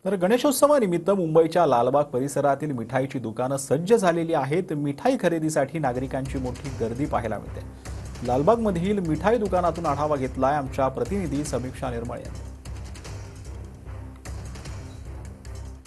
तर गणेशोत्सवानिमित्त मुंबईच्या लालबाग परिसरातील मिठाईची दुकानं सज्ज झालेली आहेत। मिठाई खरेदीसाठी नागरिकांची मोठी गर्दी पाहायला मिळते। लालबागमधील मिठाई दुकानातून आढावा घेतलाय आमच्या प्रतिनिधी समीक्षा निर्मळ यांनी।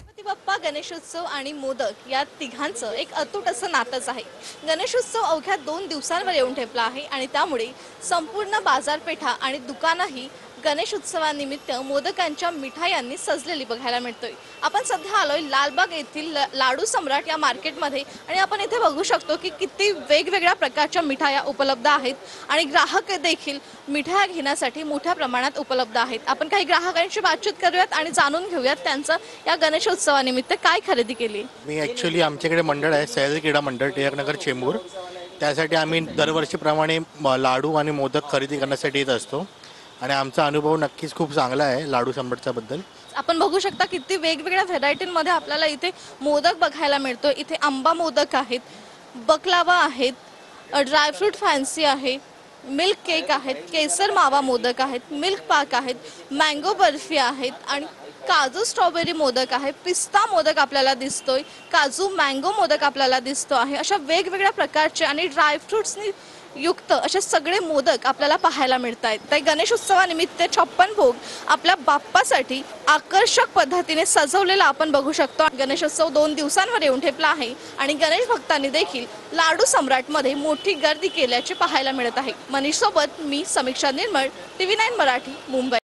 गणपती बाप्पा, गणेशोत्सव आणि मोदक या तिघांचं एक अतूट असं नातंच आहे। गणेशोत्सव अवघ्या 2 दिवसांवर येऊन ठेपला आहे आणि त्यामुळे संपूर्ण बाजारपेठा आणि दुकानंही गणेशोत्सवानिमित्त मोदकांच्या मिठायांनी सजलेली बघायला मिळतोय। आपण सध्या आलोय लालबाग येथील लाडू सम्राट या मार्केटमध्ये आणि आपण इथे बघू शकतो की किती वेगवेगळ्या प्रकारच्या मिठाया उपलब्ध आहेत आणि ग्राहक देखील मिठाया घेण्यासाठी मोठ्या प्रमाणात उपलब्ध आहेत। आपण काही ग्राहकांशी बातचीत करूयात आणि जाणून घेऊयात त्यांचं या गणेशोत्सवानिमित्त काय खरेदी केली। मी ॲक्च्युअली आमच्याकडे मंडळ आहे, सह्याद्री क्रीडा मंडळ, टिळकनगर, चेंबूर। त्यासाठी आम्ही दरवर्षीप्रमाणे लाडू आणि मोदक खरेदी करण्यासाठी येत असतो आणि आमचा अनुभव नक्कीच खूप चांगला आहे लाडू सम्राटच्या बद्दल। आपण बघू शकता किती वेगवेगळ्या व्हरायटीमध्ये आपल्याला इथे मोदक बघायला मिळतो। इथे आंबा मोदक आहेत, बकलावा आहेत, ड्रायफ्रूट फॅन्सी आहे, मिल्क केक आहेत, केसर मावा मोदक आहेत, मिल्क पाक आहेत, मँगो बर्फी आहेत आणि काजू स्ट्रॉबेरी मोदक आहे, पिस्ता मोदक आपल्याला दिसतोय, काजू मँगो मोदक आपल्याला दिसतो आहे। अशा वेगवेगळ्या प्रकारचे आणि ड्रायफ्रुट्सनी युक्त असे सगळे मोदक आपल्याला पाहायला मिळतात। तर गणेशोत्सवानिमित्त 56 भोग आपल्या बाप्पासाठी आकर्षक पद्धतीने सजवलेला आपण बघू शकतो। गणेशोत्सव 2 दिवसांवर येऊन ठेपला आहे आणि गणेश भक्तांनी देखील लाडू सम्राटमध्ये मोठी गर्दी केल्याचे पाहायला मिळत आहे। मनीष सोबत मी समीक्षा निर्मळ, TV9 मराठी, मुंबई।